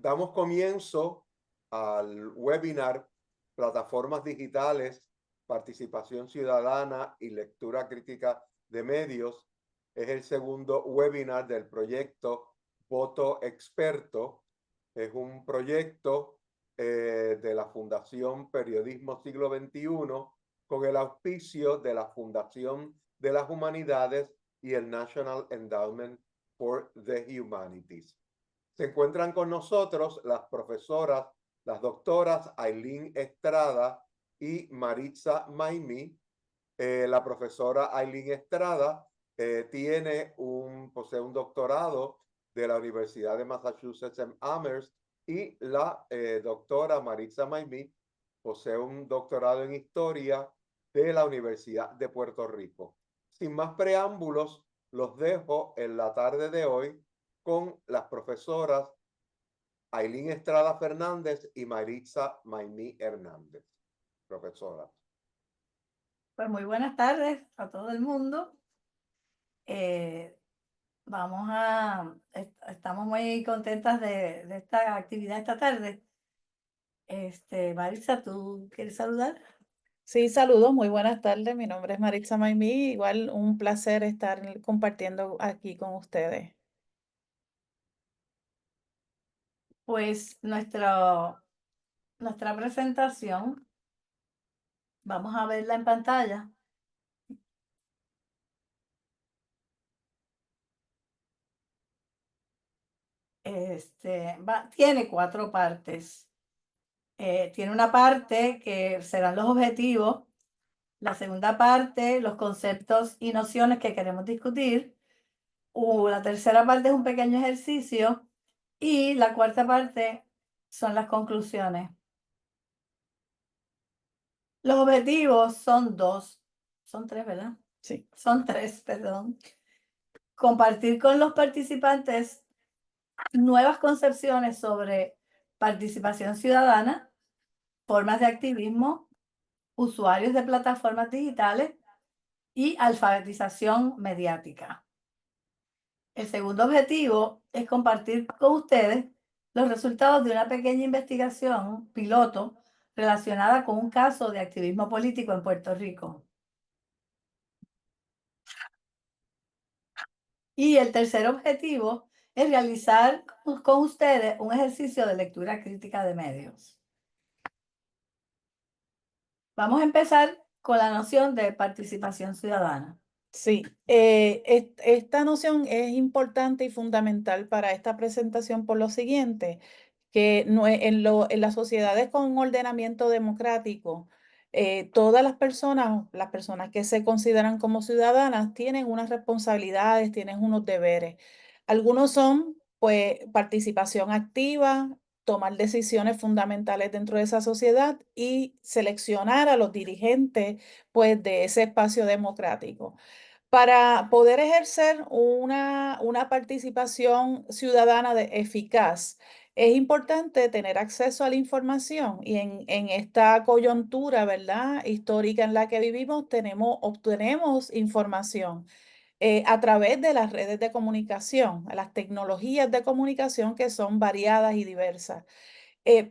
Damos comienzo al webinar Plataformas Digitales, Participación Ciudadana y Lectura Crítica de Medios. Es el segundo webinar del proyecto Voto Experto. Es un proyecto de la Fundación Periodismo Siglo XXI con el auspicio de la Fundación de las Humanidades y el National Endowment for the Humanities. Se encuentran con nosotros las profesoras, las doctoras Ailín Estrada y Maritza Maimí. La profesora Ailín Estrada posee un doctorado de la Universidad de Massachusetts en Amherst, y la doctora Maritza Maimí posee un doctorado en historia de la Universidad de Puerto Rico. Sin más preámbulos, los dejo en la tarde de hoy con las profesoras Ailín Estrada Fernández y Maritza Maimí Hernández. Profesora. Pues muy buenas tardes a todo el mundo. Estamos muy contentas de esta actividad esta tarde. Maritza, ¿tú quieres saludar? Sí, saludos, muy buenas tardes. Mi nombre es Maritza Maimí. Igual un placer estar compartiendo aquí con ustedes. Pues nuestra presentación, vamos a verla en pantalla. Tiene 4 partes. Tiene una parte que serán los objetivos, la segunda parte, los conceptos y nociones que queremos discutir. La tercera parte es un pequeño ejercicio y la cuarta parte son las conclusiones. Los objetivos son 2, son 3, ¿verdad? Sí. Son 3, perdón. Compartir con los participantes nuevas concepciones sobre participación ciudadana, formas de activismo, usuarios de plataformas digitales y alfabetización mediática. El segundo objetivo es compartir con ustedes los resultados de una pequeña investigación piloto relacionada con un caso de activismo político en Puerto Rico. Y el tercer objetivo es realizar con ustedes un ejercicio de lectura crítica de medios. Vamos a empezar con la noción de participación ciudadana. Sí, esta noción es importante y fundamental para esta presentación por lo siguiente, que en las sociedades con un ordenamiento democrático, todas las personas que se consideran como ciudadanas, tienen unas responsabilidades, tienen unos deberes. Algunos son, pues, participación activa, tomar decisiones fundamentales dentro de esa sociedad y seleccionar a los dirigentes, pues, de ese espacio democrático. Para poder ejercer una participación ciudadana eficaz, es importante tener acceso a la información, y en esta coyuntura, ¿verdad?, histórica en la que vivimos, obtenemos información a través de las redes de comunicación, las tecnologías de comunicación, que son variadas y diversas.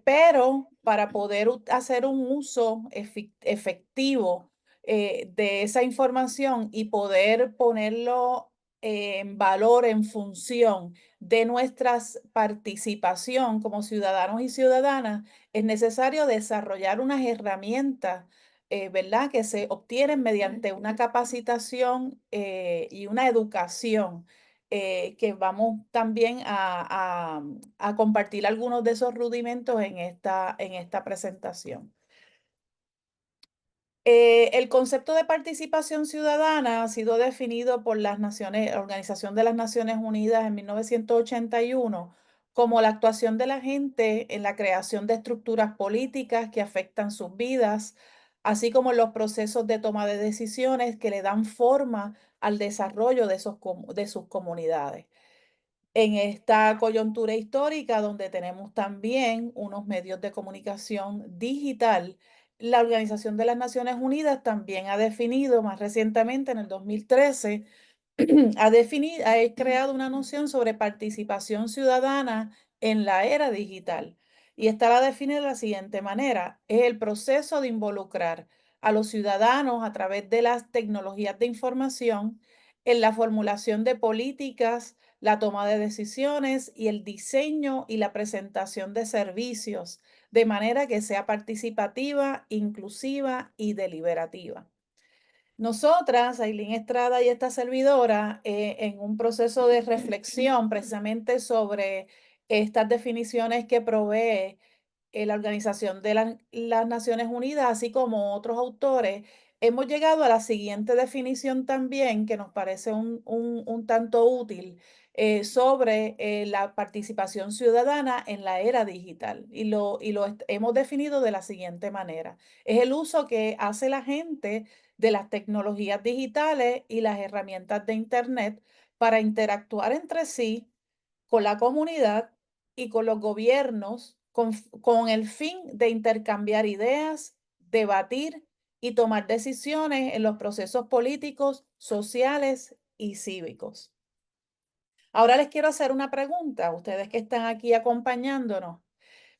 Pero para poder hacer un uso efectivo de esa información y poder ponerlo en valor en función de nuestra participación como ciudadanos y ciudadanas, es necesario desarrollar unas herramientas, ¿verdad?, que se obtienen mediante una capacitación y una educación, que vamos también a compartir algunos de esos rudimentos en esta presentación. El concepto de participación ciudadana ha sido definido por la Organización de las Naciones Unidas en 1981 como la actuación de la gente en la creación de estructuras políticas que afectan sus vidas, así como los procesos de toma de decisiones que le dan forma al desarrollo de sus comunidades. En esta coyuntura histórica, donde tenemos también unos medios de comunicación digital, la Organización de las Naciones Unidas también ha definido más recientemente, en el 2013, ha creado una noción sobre participación ciudadana en la era digital. Y esta la define de la siguiente manera: es el proceso de involucrar a los ciudadanos a través de las tecnologías de información en la formulación de políticas, la toma de decisiones y el diseño y la presentación de servicios, de manera que sea participativa, inclusiva y deliberativa. Nosotras, Ailín Estrada y esta servidora, en un proceso de reflexión precisamente sobre estas definiciones que provee la Organización de las Naciones Unidas, así como otros autores, hemos llegado a la siguiente definición también que nos parece un tanto útil sobre la participación ciudadana en la era digital. Hemos definido de la siguiente manera: es el uso que hace la gente de las tecnologías digitales y las herramientas de Internet para interactuar entre sí, con la comunidad y con los gobiernos, con el fin de intercambiar ideas, debatir y tomar decisiones en los procesos políticos, sociales y cívicos. Ahora les quiero hacer una pregunta a ustedes que están aquí acompañándonos.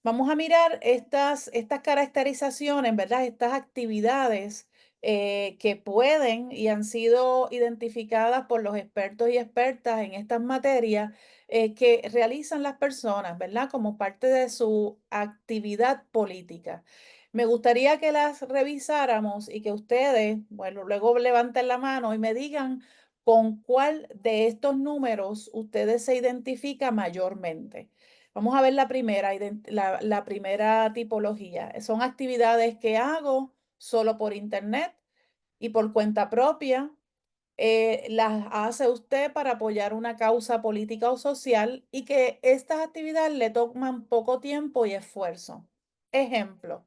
Vamos a mirar estas caracterizaciones, ¿verdad? Estas actividades que pueden y han sido identificadas por los expertos y expertas en estas materias que realizan las personas, ¿verdad? Como parte de su actividad política. Me gustaría que las revisáramos y que ustedes, bueno, luego levanten la mano y me digan con cuál de estos números ustedes se identifican mayormente. Vamos a ver la primera, la primera tipología. Son actividades que hago solo por internet y por cuenta propia. Las hace usted para apoyar una causa política o social y que estas actividades le toman poco tiempo y esfuerzo. Ejemplo,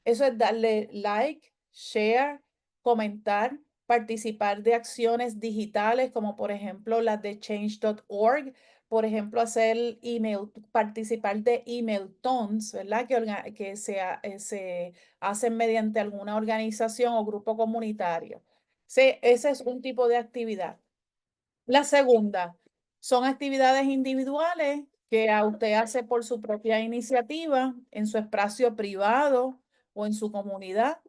eso es darle like, share, comentar, participar de acciones digitales como por ejemplo las de change.org, por ejemplo hacer email, participar de emailtons, ¿verdad? Que se hacen mediante alguna organización o grupo comunitario. Sí, ese es un tipo de actividad. La segunda son actividades individuales que usted hace por su propia iniciativa, en su espacio privado o en su comunidad,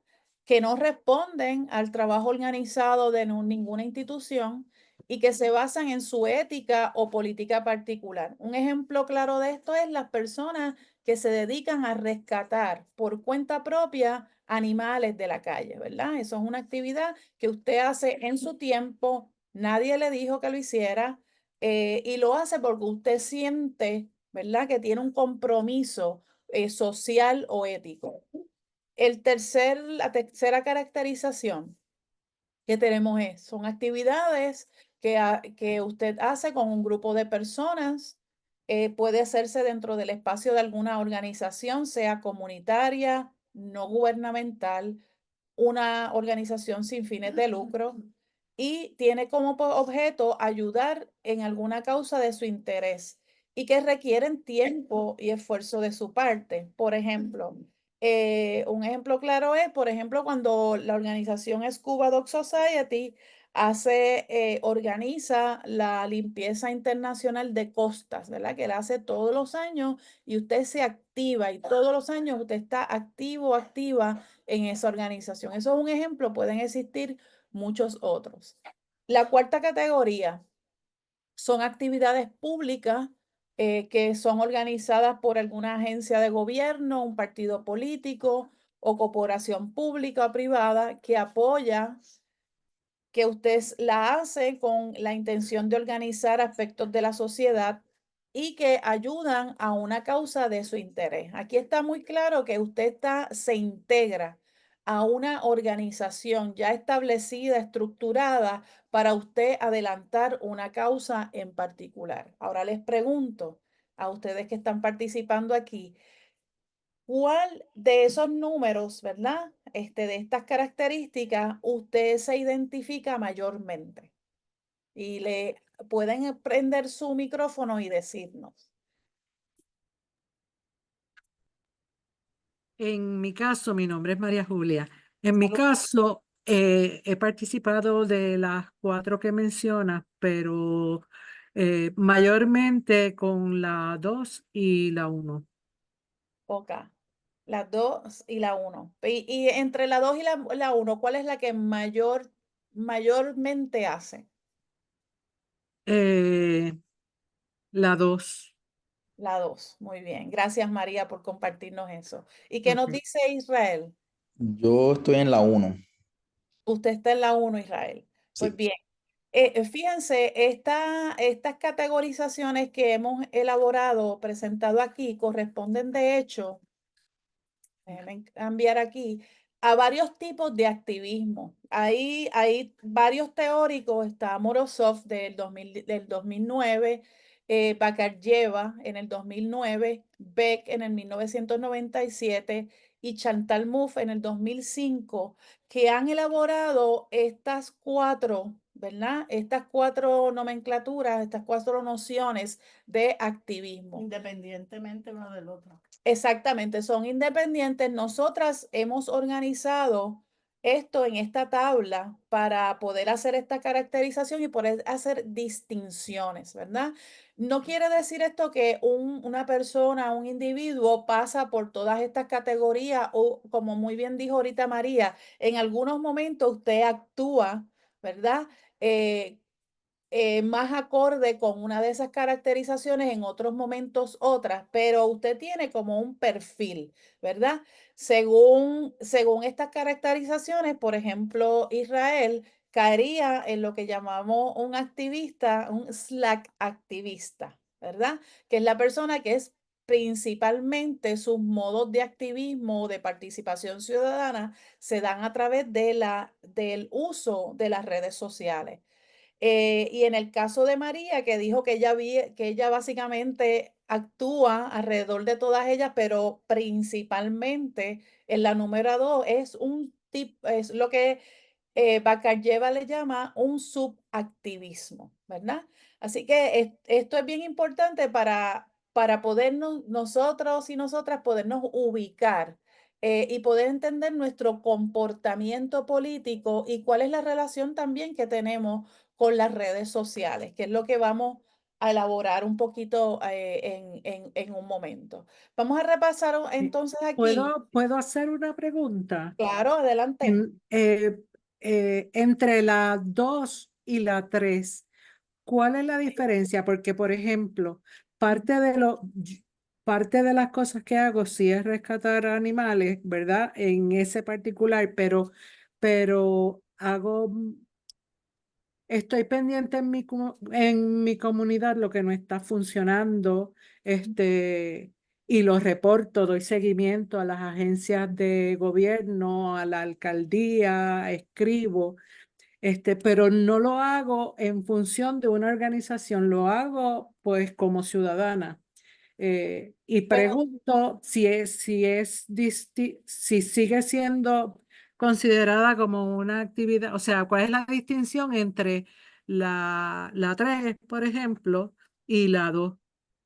que no responden al trabajo organizado de ninguna institución y que se basan en su ética o política particular. Un ejemplo claro de esto es las personas que se dedican a rescatar por cuenta propia animales de la calle, ¿verdad? Eso es una actividad que usted hace en su tiempo, nadie le dijo que lo hiciera y lo hace porque usted siente, ¿verdad?, que tiene un compromiso social o ético. La tercera caracterización que tenemos son actividades que usted hace con un grupo de personas. Puede hacerse dentro del espacio de alguna organización, sea comunitaria, no gubernamental, una organización sin fines de lucro y tiene como objeto ayudar en alguna causa de su interés y que requieren tiempo y esfuerzo de su parte. Por ejemplo, un ejemplo claro es, por ejemplo, cuando la organización Scuba Dog Society organiza la limpieza internacional de costas, ¿verdad? Que la hace todos los años y usted se activa y todos los años usted está activo, activa en esa organización. Eso es un ejemplo, pueden existir muchos otros. La cuarta categoría son actividades públicas que son organizadas por alguna agencia de gobierno, un partido político o corporación pública o privada que apoya, que usted la hace con la intención de organizar aspectos de la sociedad y que ayudan a una causa de su interés. Aquí está muy claro que usted se integra a una organización ya establecida, estructurada, para usted adelantar una causa en particular. Ahora les pregunto a ustedes que están participando aquí, ¿cuál de esos números, verdad? De estas características, usted se identifica mayormente? Y le pueden prender su micrófono y decirnos. En mi caso, mi nombre es María Julia. En mi caso, he participado de las 4 que mencionas, pero mayormente con la 2 y la 1. Ok. La 2 y la 1. Y entre la 2 y la 1, ¿cuál es la que mayormente hace? La 2. La 2. Muy bien. Gracias, María, por compartirnos eso. ¿Y qué nos Ok. dice Israel? Yo estoy en la 1. Usted está en la 1, Israel. Pues Sí. bien, fíjense, estas categorizaciones que hemos elaborado, presentado aquí, corresponden de hecho, déjenme cambiar aquí, a varios tipos de activismo. Hay varios teóricos, está Morozov del 2009, Bakarjeva en el 2009, Beck en el 1997 y Chantal Mouffe en el 2005, que han elaborado estas cuatro, ¿verdad? Estas cuatro nomenclaturas, estas cuatro nociones de activismo. Independientemente uno del otro. Exactamente, son independientes. Nosotras hemos organizado esto en esta tabla para poder hacer esta caracterización y poder hacer distinciones, ¿verdad? No quiere decir esto que una persona, un individuo pasa por todas estas categorías o, como muy bien dijo ahorita María, en algunos momentos usted actúa, ¿verdad? Más acorde con una de esas caracterizaciones, en otros momentos otras, pero usted tiene como un perfil, ¿verdad? Según estas caracterizaciones, por ejemplo, Israel caería en lo que llamamos un activista, un Slack activista, ¿verdad? Que es la persona que es principalmente sus modos de activismo o de participación ciudadana se dan a través del uso de las redes sociales. Y en el caso de María, que dijo que que ella básicamente actúa alrededor de todas ellas, pero principalmente en la número 2 es lo que Bakarjeva le llama un subactivismo, ¿verdad? Así que esto es bien importante para podernos, nosotros y nosotras podernos ubicar y poder entender nuestro comportamiento político y cuál es la relación también que tenemos con las redes sociales, que es lo que vamos a elaborar un poquito en un momento. Vamos a repasar entonces aquí. ¿Puedo hacer una pregunta? Claro, adelante. Entre la 2 y la 3, ¿cuál es la diferencia? Porque, por ejemplo, parte de las cosas que hago sí es rescatar animales, ¿verdad? En ese particular, pero estoy pendiente en mi comunidad lo que no está funcionando, y lo reporto, doy seguimiento a las agencias de gobierno, a la alcaldía, escribo, pero no lo hago en función de una organización, lo hago pues como ciudadana. Y Bueno, pregunto si sigue siendo considerada como una actividad, o sea, ¿cuál es la distinción entre la 3, por ejemplo, y la 2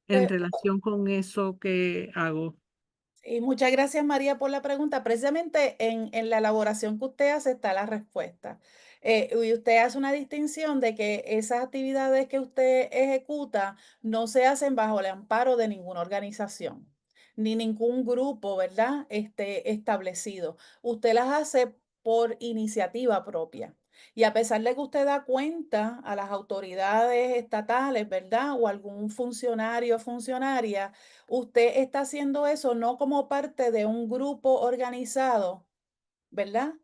en pues, relación con eso que hago? y muchas gracias, María, por la pregunta. Precisamente en la elaboración que usted hace está la respuesta. Y usted hace una distinción de que esas actividades que usted ejecuta no se hacen bajo el amparo de ninguna organización, ni ningún grupo, ¿verdad? Establecido. Usted las hace por iniciativa propia. Y a pesar de que usted da cuenta a las autoridades estatales, ¿verdad? O algún funcionario o funcionaria, usted está haciendo eso no como parte de un grupo organizado, ¿verdad?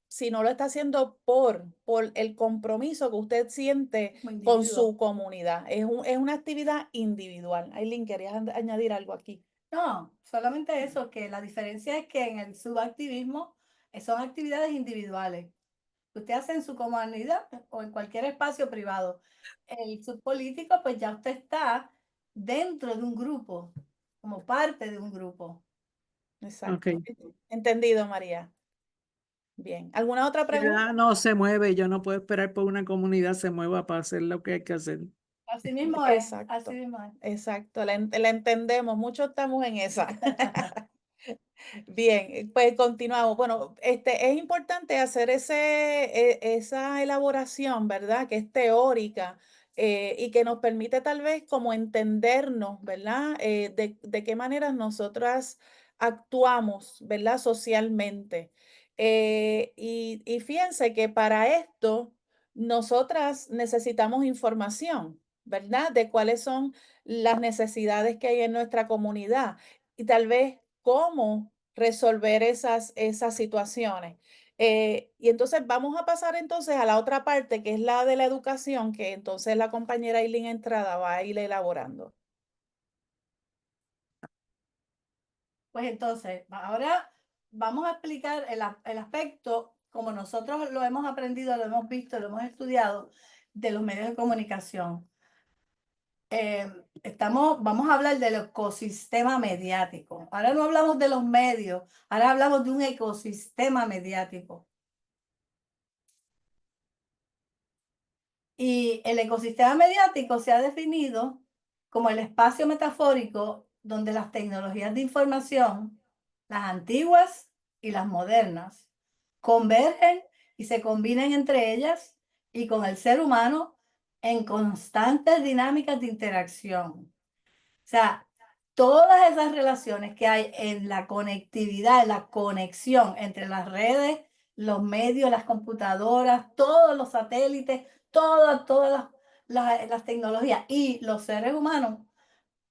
Sino lo está haciendo por el compromiso que usted siente Como con individuo. su comunidad. Es una actividad individual. Aileen, ¿querías añadir algo aquí? No, solamente eso, que la diferencia es que en el subactivismo son actividades individuales que usted hace en su comunidad o en cualquier espacio privado. El subpolítico, pues ya usted está dentro de un grupo, como parte de un grupo. Exacto. Ok. Entendido, María. Bien. ¿Alguna otra pregunta? Ya no se mueve, yo no puedo esperar por una comunidad se mueva para hacer lo que hay que hacer. Así mismo es, así Exacto. mismo es. Exacto, la entendemos, muchos estamos en esa. Bien, pues continuamos. Bueno, es importante hacer esa elaboración, ¿verdad? Que es teórica, y que nos permite tal vez como entendernos, ¿verdad? De qué manera nosotras actuamos, ¿verdad? Socialmente. Y fíjense que para esto nosotras necesitamos información, ¿verdad? De cuáles son las necesidades que hay en nuestra comunidad y tal vez cómo resolver esas situaciones. Y entonces vamos a pasar entonces a la otra parte, que es la de la educación, que entonces la compañera Eileen Entrada va a ir elaborando. Pues entonces, ahora vamos a explicar el aspecto, como nosotros lo hemos aprendido, lo hemos visto, lo hemos estudiado, de los medios de comunicación. Vamos a hablar del ecosistema mediático. Ahora no hablamos de los medios, ahora hablamos de un ecosistema mediático. Y el ecosistema mediático se ha definido como el espacio metafórico donde las tecnologías de información, las antiguas y las modernas, convergen y se combinan entre ellas y con el ser humano en constantes dinámicas de interacción. O sea, todas esas relaciones que hay en la conectividad, en la conexión entre las redes, los medios, las computadoras, todos los satélites, todas las tecnologías y los seres humanos,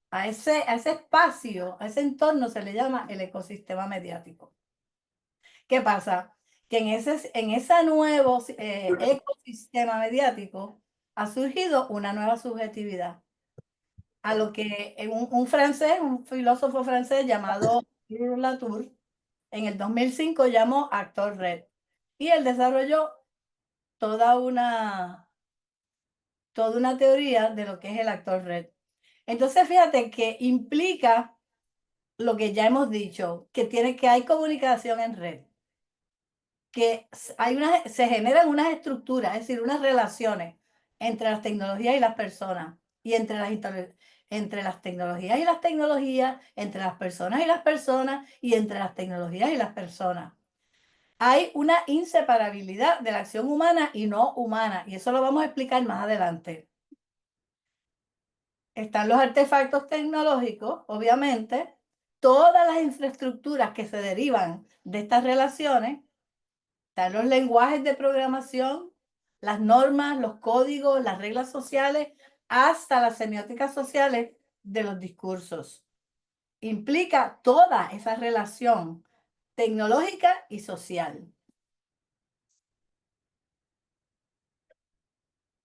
a ese espacio, a ese entorno se le llama el ecosistema mediático. ¿Qué pasa? Que en ese nuevo ecosistema mediático ha surgido una nueva subjetividad, a lo que un filósofo francés llamado Bruno Latour, en el 2005 llamó actor red. Y él desarrolló toda una teoría de lo que es el actor red. Entonces, fíjate que implica lo que ya hemos dicho, que hay comunicación en red, que se generan unas estructuras, es decir, unas relaciones entre las tecnologías y las personas, y entre las tecnologías y las tecnologías, entre las personas y las personas, y entre las tecnologías y las personas. Hay una inseparabilidad de la acción humana y no humana, y eso lo vamos a explicar más adelante. Están los artefactos tecnológicos, obviamente, todas las infraestructuras que se derivan de estas relaciones, están los lenguajes de programación, las normas, los códigos, las reglas sociales, hasta las semióticas sociales de los discursos. Implica toda esa relación tecnológica y social.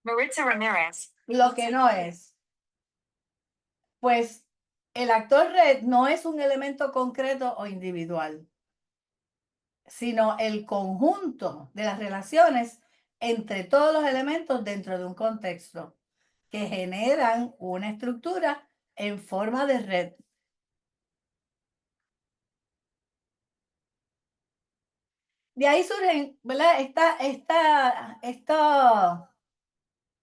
Maritza Ramirez. Lo que no es, pues el actor red no es un elemento concreto o individual, sino el conjunto de las relaciones entre todos los elementos dentro de un contexto que generan una estructura en forma de red. De ahí surgen, ¿verdad? Estos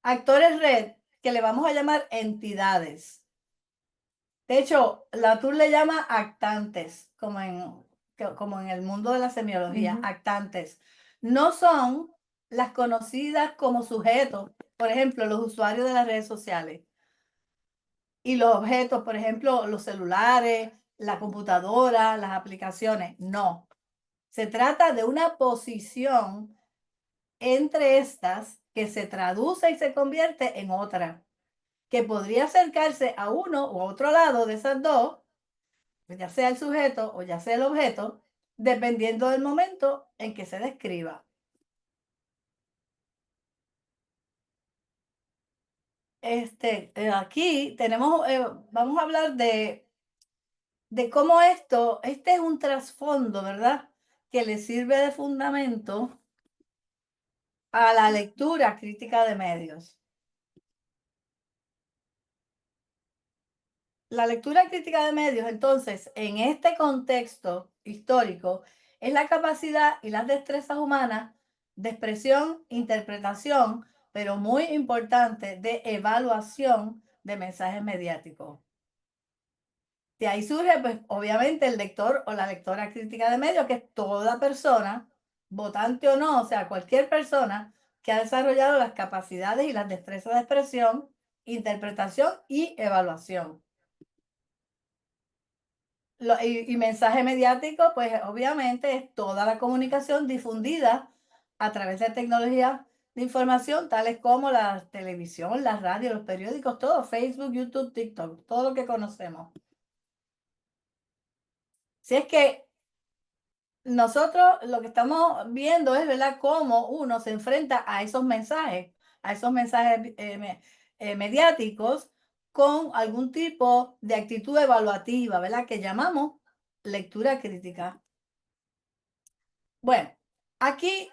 actores red que le vamos a llamar entidades. De hecho, Latour le llama actantes, como en el mundo de la semiología, actantes. No son las conocidas como sujetos, por ejemplo, los usuarios de las redes sociales. Y los objetos, por ejemplo, los celulares, la computadora, las aplicaciones. No. Se trata de una posición entre estas que se traduce y se convierte en otra, que podría acercarse a uno u otro lado de esas dos, ya sea el sujeto o ya sea el objeto, dependiendo del momento en que se describa. Aquí vamos a hablar de cómo este es un trasfondo, ¿verdad? Que le sirve de fundamento a la lectura crítica de medios. La lectura crítica de medios, entonces, en este contexto histórico, es la capacidad y las destrezas humanas de expresión, interpretación, pero muy importante, de evaluación de mensajes mediáticos. De ahí surge, pues, obviamente, el lector o la lectora crítica de medios, que es toda persona, votante o no, o sea, cualquier persona que ha desarrollado las capacidades y las destrezas de expresión, interpretación y evaluación. Y mensaje mediático, pues obviamente es toda la comunicación difundida a través de tecnologías de información, tales como la televisión, la radio, los periódicos, todo, Facebook, YouTube, TikTok, todo lo que conocemos. Si es que nosotros lo que estamos viendo es, ¿verdad?, cómo uno se enfrenta a esos mensajes mediáticos con algún tipo de actitud evaluativa, ¿verdad?, que llamamos lectura crítica. Bueno, aquí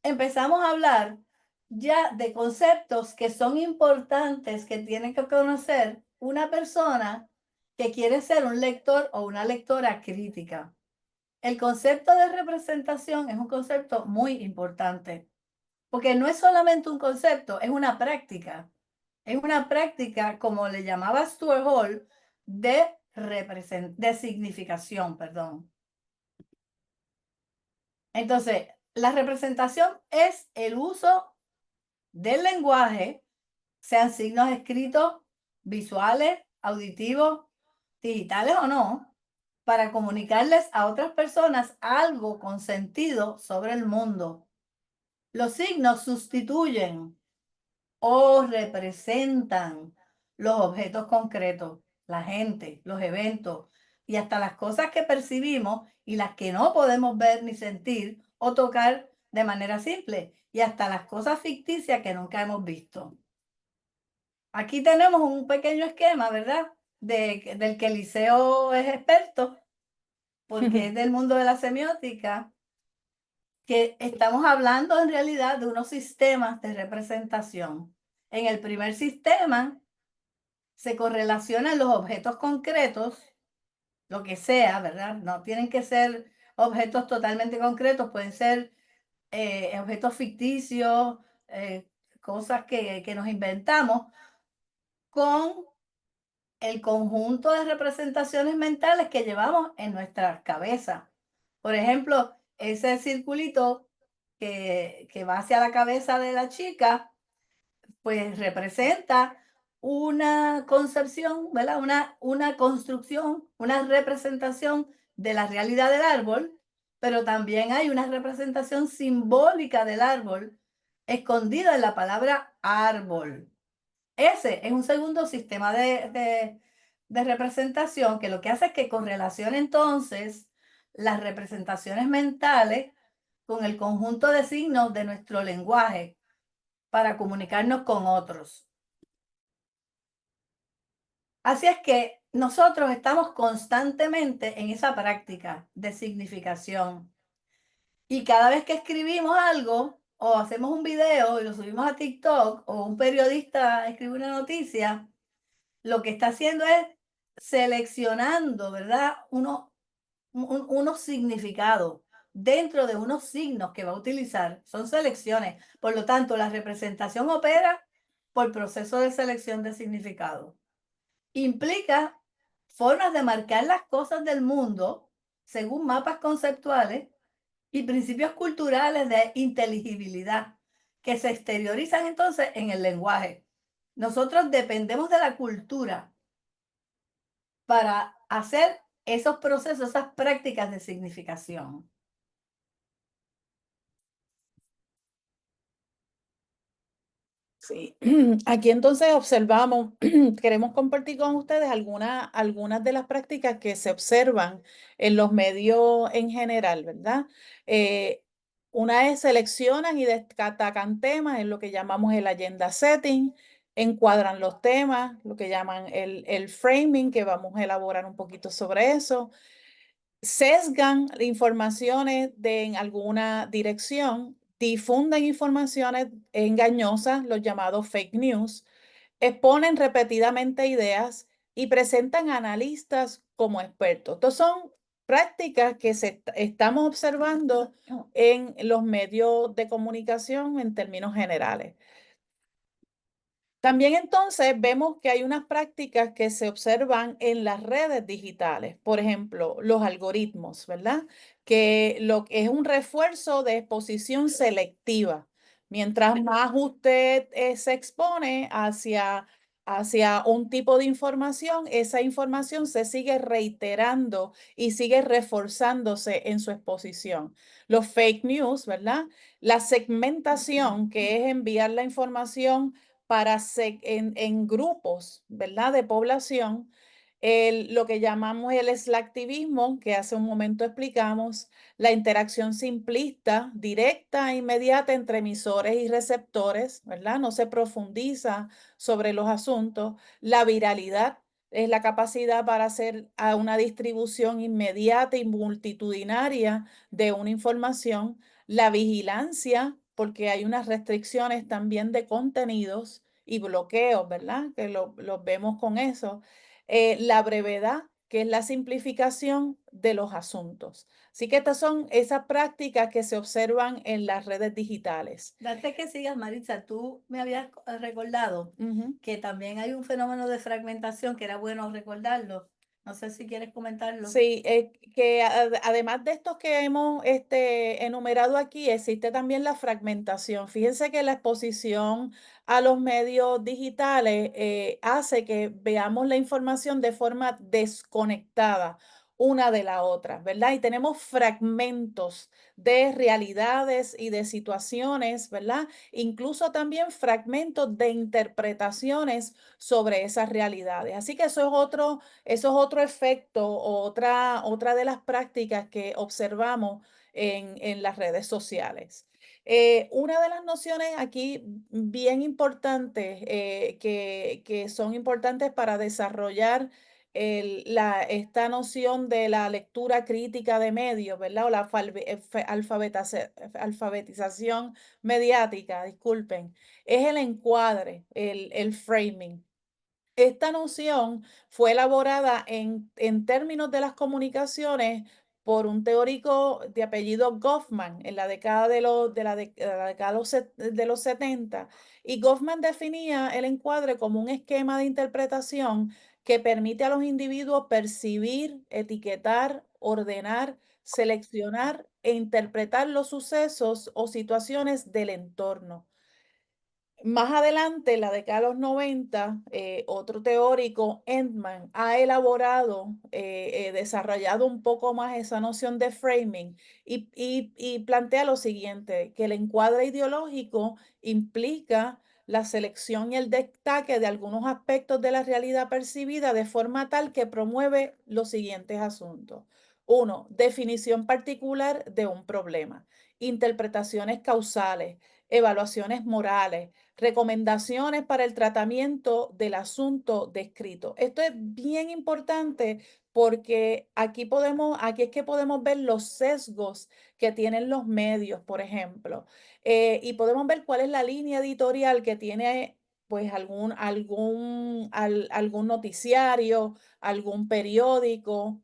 empezamos a hablar ya de conceptos que son importantes, que tiene que conocer una persona que quiere ser un lector o una lectora crítica. El concepto de representación es un concepto muy importante, porque no es solamente un concepto, es una práctica. Es una práctica, como le llamaba Stuart Hall, de significación, perdón. Entonces, la representación es el uso del lenguaje, sean signos escritos, visuales, auditivos, digitales o no, para comunicarles a otras personas algo con sentido sobre el mundo. Los signos sustituyen o representan los objetos concretos, la gente, los eventos y hasta las cosas que percibimos y las que no podemos ver ni sentir o tocar de manera simple, y hasta las cosas ficticias que nunca hemos visto. Aquí tenemos un pequeño esquema, ¿verdad?, del que Eliseo es experto, porque es del mundo de la semiótica, que estamos hablando en realidad de unos sistemas de representación. En el primer sistema se correlacionan los objetos concretos, lo que sea, ¿verdad? No tienen que ser objetos totalmente concretos, pueden ser objetos ficticios, cosas que nos inventamos, con el conjunto de representaciones mentales que llevamos en nuestra cabeza. Por ejemplo, ese circulito que va hacia la cabeza de la chica, pues representa una concepción, ¿verdad? Una construcción, una representación de la realidad del árbol, pero también hay una representación simbólica del árbol escondida en la palabra árbol. Ese es un segundo sistema de representación que lo que hace es que correlacione entonces las representaciones mentales con el conjunto de signos de nuestro lenguaje para comunicarnos con otros. Así es que nosotros estamos constantemente en esa práctica de significación. Y cada vez que escribimos algo o hacemos un video y lo subimos a TikTok, o un periodista escribe una noticia, lo que está haciendo es seleccionando, ¿verdad?, unos significados dentro de unos signos que va a utilizar. Son selecciones. Por lo tanto, la representación opera por proceso de selección de significado. Implica formas de marcar las cosas del mundo según mapas conceptuales y principios culturales de inteligibilidad que se exteriorizan entonces en el lenguaje. Nosotros dependemos de la cultura para hacer esos procesos, esas prácticas de significación. Sí, aquí entonces observamos, queremos compartir con ustedes algunas de las prácticas que se observan en los medios en general, ¿verdad? Una es seleccionan y destacan temas en lo que llamamos el agenda setting, encuadran los temas, lo que llaman el framing, que vamos a elaborar un poquito sobre eso. Sesgan informaciones en alguna dirección, difunden informaciones engañosas, los llamados fake news, exponen repetidamente ideas y presentan analistas como expertos. Estas son prácticas que estamos observando en los medios de comunicación en términos generales. También entonces vemos que hay unas prácticas que se observan en las redes digitales, por ejemplo, los algoritmos, ¿verdad? Que es un refuerzo de exposición selectiva. Mientras más usted se expone hacia un tipo de información, esa información se sigue reiterando y sigue reforzándose en su exposición. Los fake news, ¿verdad? La segmentación, que es enviar la información en grupos, ¿verdad? De población. Lo que llamamos el slacktivismo, que hace un momento explicamos, la interacción simplista, directa e inmediata entre emisores y receptores, ¿verdad? No se profundiza sobre los asuntos. La viralidad es la capacidad para hacer una distribución inmediata y multitudinaria de una información. La vigilancia, porque hay unas restricciones también de contenidos y bloqueos, ¿verdad? Que los vemos con eso. La brevedad, que es la simplificación de los asuntos. Así que estas son esas prácticas que se observan en las redes digitales. Antes que sigas, Maritza, tú me habías recordado Ujú. que también hay un fenómeno de fragmentación que era bueno recordarlo. No sé si quieres comentarlo. Sí, que además de estos que hemos enumerado aquí, existe también la fragmentación. Fíjense que la exposición a los medios digitales hace que veamos la información de forma desconectada una de la otra, ¿verdad? Y tenemos fragmentos de realidades y de situaciones, ¿verdad? Incluso también fragmentos de interpretaciones sobre esas realidades. Así que eso es otro efecto, otra de las prácticas que observamos en las redes sociales. Una de las nociones aquí bien importantes, que son importantes para desarrollar esta noción de la lectura crítica de medios, ¿verdad? O la alfabetización mediática, disculpen, es el encuadre, el framing. Esta noción fue elaborada en términos de las comunicaciones por un teórico de apellido Goffman en la década de los 70. Y Goffman definía el encuadre como un esquema de interpretación que permite a los individuos percibir, etiquetar, ordenar, seleccionar e interpretar los sucesos o situaciones del entorno. Más adelante, en la década de los 90, otro teórico, Entman, ha elaborado, desarrollado un poco más esa noción de framing y plantea lo siguiente, que el encuadre ideológico implica la selección y el destaque de algunos aspectos de la realidad percibida de forma tal que promueve los siguientes asuntos. 1. Definición particular de un problema, interpretaciones causales, evaluaciones morales, recomendaciones para el tratamiento del asunto descrito. Esto es bien importante porque aquí es que podemos ver los sesgos que tienen los medios, por ejemplo, y podemos ver cuál es la línea editorial que tiene pues algún noticiario, algún periódico,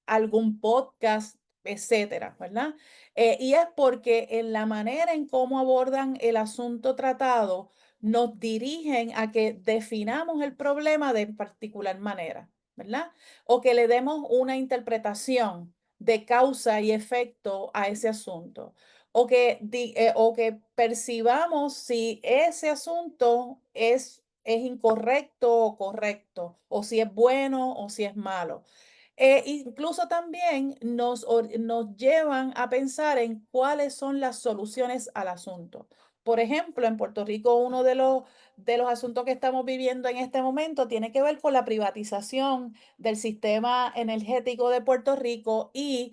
algún podcast, etcétera, ¿verdad? Y es porque en la manera en cómo abordan el asunto tratado, nos dirigen a que definamos el problema de particular manera, ¿verdad? O que le demos una interpretación de causa y efecto a ese asunto. O que percibamos si ese asunto es incorrecto o correcto, o si es bueno o si es malo. Incluso también nos llevan a pensar en cuáles son las soluciones al asunto. Por ejemplo, en Puerto Rico, uno de los asuntos que estamos viviendo en este momento tiene que ver con la privatización del sistema energético de Puerto Rico y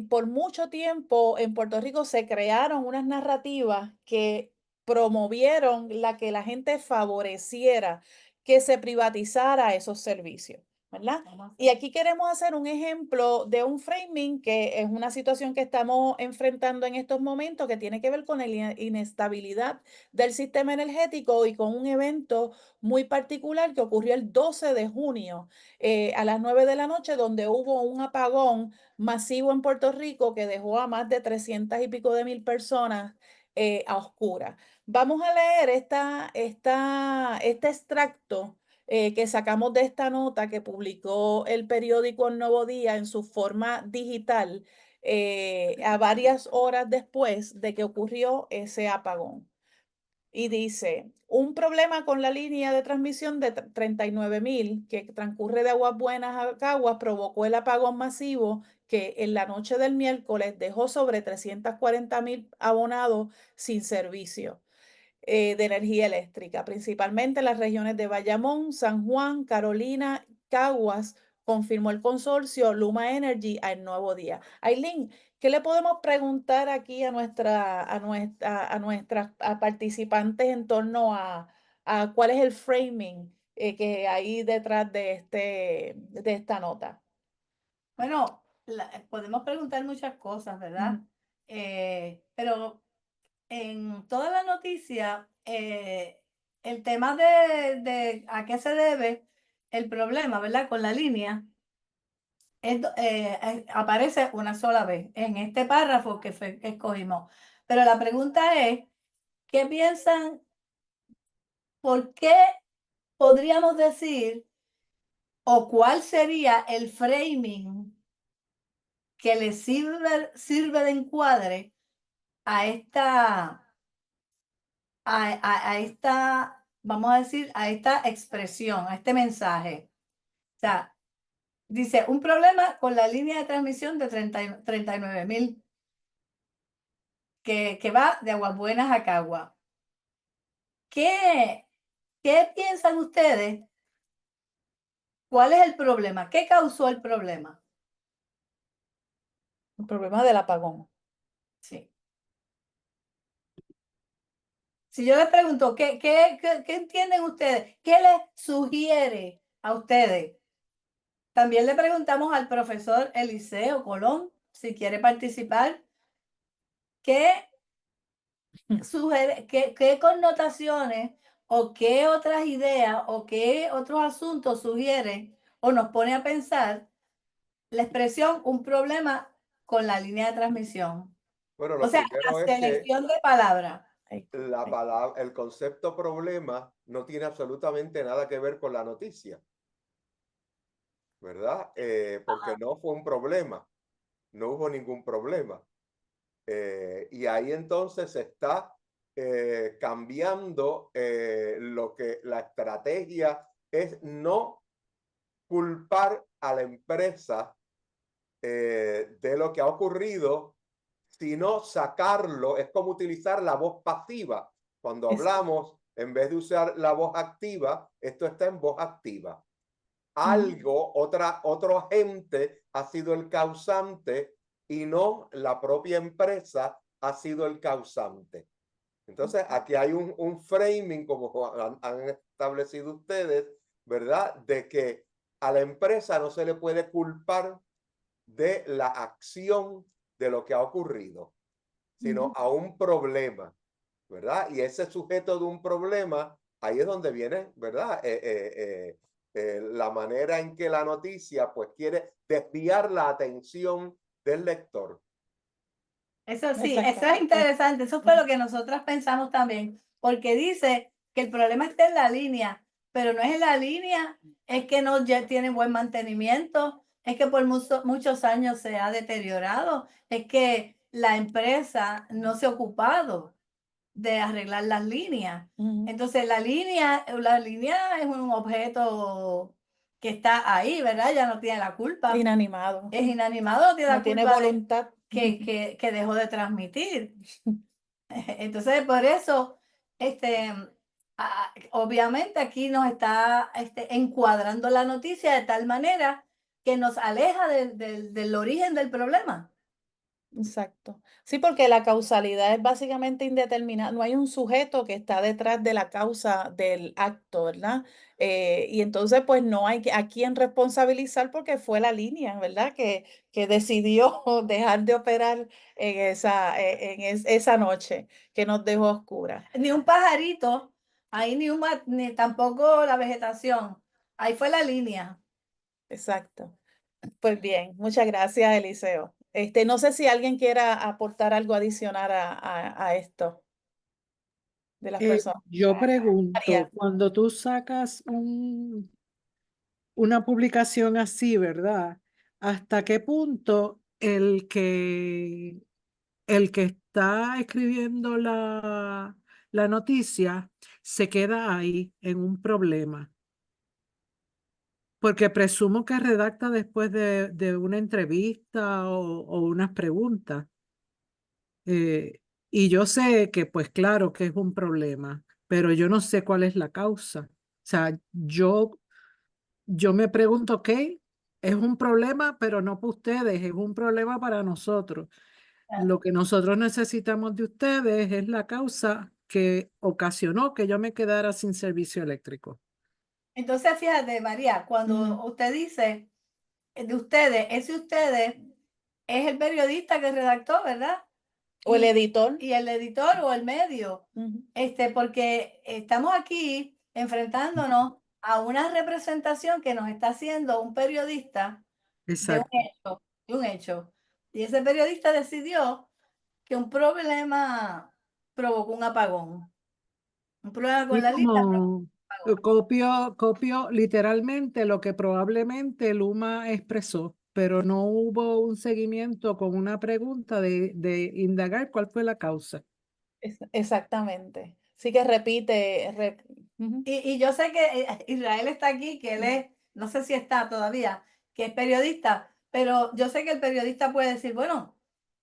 por mucho tiempo en Puerto Rico se crearon unas narrativas que promovieron que la gente favoreciera que se privatizara esos servicios, ¿verdad? Y aquí queremos hacer un ejemplo de un framing que es una situación que estamos enfrentando en estos momentos que tiene que ver con la inestabilidad del sistema energético y con un evento muy particular que ocurrió el 12 de junio a las 9 de la noche, donde hubo un apagón masivo en Puerto Rico que dejó a más de 300 y pico de mil personas a oscuras. Vamos a leer este extracto que sacamos de esta nota que publicó el periódico El Nuevo Día en su forma digital a varias horas después de que ocurrió ese apagón. Y dice, un problema con la línea de transmisión de 39.000 que transcurre de Aguas Buenas a Caguas provocó el apagón masivo que en la noche del miércoles dejó sobre 340.000 abonados sin servicio de energía eléctrica, principalmente en las regiones de Bayamón, San Juan, Carolina, Caguas, confirmó el consorcio Luma Energy al Nuevo Día. Ailín, ¿qué le podemos preguntar aquí a nuestras participantes en torno a cuál es el framing que hay detrás de esta nota? Bueno, podemos preguntar muchas cosas, ¿verdad? Pero en toda la noticia, el tema de a qué se debe el problema, ¿verdad? Con la línea, aparece una sola vez en este párrafo que escogimos. Pero la pregunta es, ¿qué piensan? ¿Por qué podríamos decir o cuál sería el framing que le sirve de encuadre a esta, vamos a decir, a esta expresión, a este mensaje? O sea, dice, un problema con la línea de transmisión de 39.000 que va de Aguas Buenas a Cagua. ¿Qué piensan ustedes? ¿Cuál es el problema? ¿Qué causó el problema? El problema del apagón. Sí. Si yo les pregunto, ¿qué entienden ustedes? ¿Qué les sugiere a ustedes? También le preguntamos al profesor Eliseo Colón, si quiere participar, ¿qué connotaciones o qué otras ideas o qué otros asuntos sugiere o nos pone a pensar la expresión un problema con la línea de transmisión? Bueno, O lo sea, primero la es que selección de palabras. la palabra, el concepto problema no tiene absolutamente nada que ver con la noticia, ¿verdad? Porque no fue un problema, no hubo ningún problema. Y ahí entonces se está cambiando lo que la estrategia es no culpar a la empresa de lo que ha ocurrido, sino sacarlo. Es como utilizar la voz pasiva. Cuando hablamos, en vez de usar la voz activa, esto está en voz activa. Algo, otro agente ha sido el causante y no la propia empresa ha sido el causante. Entonces, aquí hay un framing, como han establecido ustedes, ¿verdad? De que a la empresa no se le puede culpar de la acción de lo que ha ocurrido, sino a un problema, ¿verdad? Y ese sujeto de un problema, ahí es donde viene, ¿verdad? La manera en que la noticia pues quiere desviar la atención del lector. Eso sí, eso es interesante. Eso fue lo que nosotras pensamos también, porque dice que el problema está en la línea, pero no es en la línea, es que no ya tiene buen mantenimiento, es que por muchos años se ha deteriorado, es que la empresa no se ha ocupado de arreglar las líneas. Entonces la línea es un objeto que está ahí, ¿verdad? Ya no tiene la culpa. Inanimado. Es inanimado, no tiene la No tiene culpa voluntad. que dejó de transmitir. Entonces, por eso, obviamente aquí nos está encuadrando la noticia de tal manera que nos aleja del origen del problema. Exacto. Sí, porque la causalidad es básicamente indeterminada. No hay un sujeto que está detrás de la causa del acto, ¿verdad? Y entonces, pues no hay a quién responsabilizar porque fue la línea, ¿verdad? Que decidió dejar de operar en esa noche que nos dejó oscura. Ni un pajarito, ahí ni tampoco la vegetación. Ahí fue la línea. Exacto. Pues bien, muchas gracias, Eliseo. No sé si alguien quiera aportar algo adicional a esto de las personas. Yo pregunto, María. cuando tú sacas una publicación así, ¿verdad? ¿Hasta qué punto el que, el que está escribiendo la noticia se queda ahí en un problema. Porque presumo que redacta después de una entrevista o unas preguntas. Eh, y yo sé que, pues claro, que es un problema, pero yo no sé cuál es la causa. O sea, yo me pregunto, ok, es un problema, pero no para ustedes, es un problema para nosotros. Lo que nosotros necesitamos de ustedes es la causa que ocasionó que yo me quedara sin servicio eléctrico. Entonces, fíjate, María, cuando usted dice de ustedes, ese ustedes es el periodista que redactó, ¿verdad? O el Y- editor. Y el editor o el medio. Ujú. Porque estamos aquí enfrentándonos a una representación que nos está haciendo un periodista de un Exacto. hecho, de un hecho. Y ese periodista decidió que un problema provocó un apagón. Un problema con Y la línea provocó como un apagón. copio literalmente lo que probablemente Luma expresó, pero no hubo un seguimiento con una pregunta de indagar cuál fue la causa. Exactamente. Sí que repite. Ujú. Y yo sé que Israel está aquí, que él es, no sé si está todavía, que es periodista, pero yo sé que el periodista puede decir, bueno,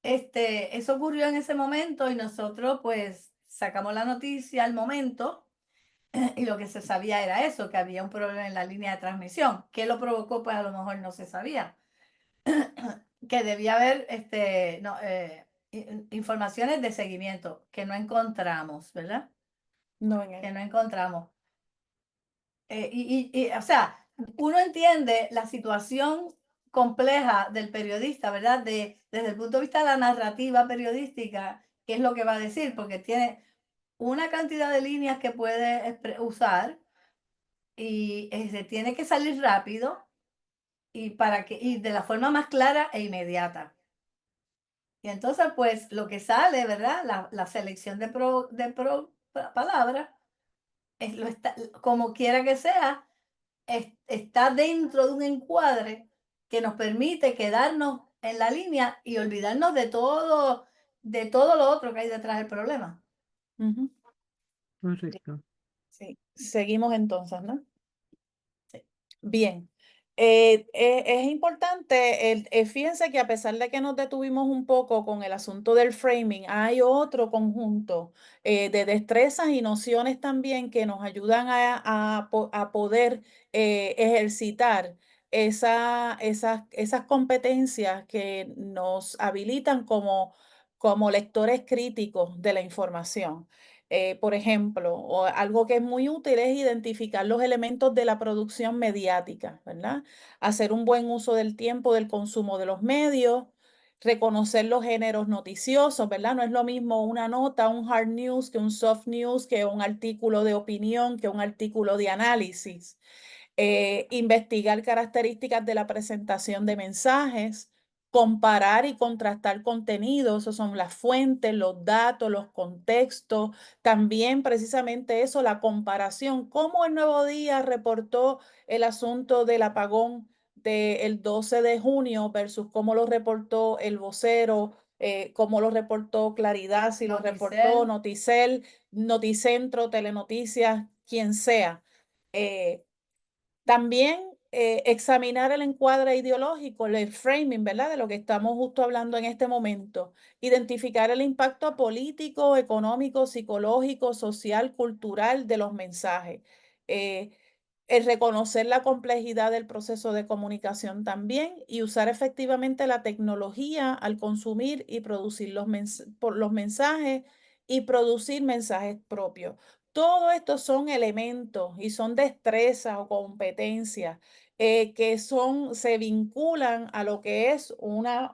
eso ocurrió en ese momento y nosotros pues sacamos la noticia al momento y lo que se sabía era eso, que había un problema en la línea de transmisión. ¿Qué lo provocó? Pues a lo mejor no se sabía. Que debía haber no, informaciones de seguimiento que no encontramos, ¿verdad? No, Que no encontramos. O sea, uno entiende la situación compleja del periodista, ¿verdad? Desde el punto de vista de la narrativa periodística, qué es lo que va a decir, porque tiene una cantidad de líneas que puede usar y se tiene que salir rápido y de la forma más clara e inmediata. Y entonces, pues, lo que sale, ¿verdad? La selección de palabras, como quiera que sea, está dentro de un encuadre que nos permite quedarnos en la línea y olvidarnos de todo lo otro que hay detrás del problema. Ujú. Correcto. Sí. Seguimos entonces, ¿no? Sí. Bien. Es importante, fíjense que a pesar de que nos detuvimos un poco con el asunto del framing, hay otro conjunto de destrezas y nociones también que nos ayudan a poder ejercitar esas competencias que nos habilitan como lectores críticos de la información. Por ejemplo, o algo que es muy útil es identificar los elementos de la producción mediática, ¿verdad? Hacer un buen uso del tiempo del consumo de los medios, reconocer los géneros noticiosos, ¿verdad? No es lo mismo una nota, un hard news, que un soft news, que un artículo de opinión, que un artículo de análisis. Investigar características de la presentación de mensajes, comparar y contrastar contenidos, esos son las fuentes, los datos, los contextos, también precisamente eso, la comparación, cómo el Nuevo Día reportó el asunto del apagón del 12 de junio versus cómo lo reportó El Vocero, cómo lo reportó Claridad, si lo reportó Noticel, Noticentro, Telenoticias, quien sea. También examinar el encuadre ideológico, el framing, ¿verdad? De lo que estamos justo hablando en este momento. Identificar el impacto político, económico, psicológico, social, cultural de los mensajes. El reconocer la complejidad del proceso de comunicación también y usar efectivamente la tecnología al consumir y producir los mensajes y producir mensajes propios. Todo esto son elementos y son destrezas o competencias que se vinculan a lo que es una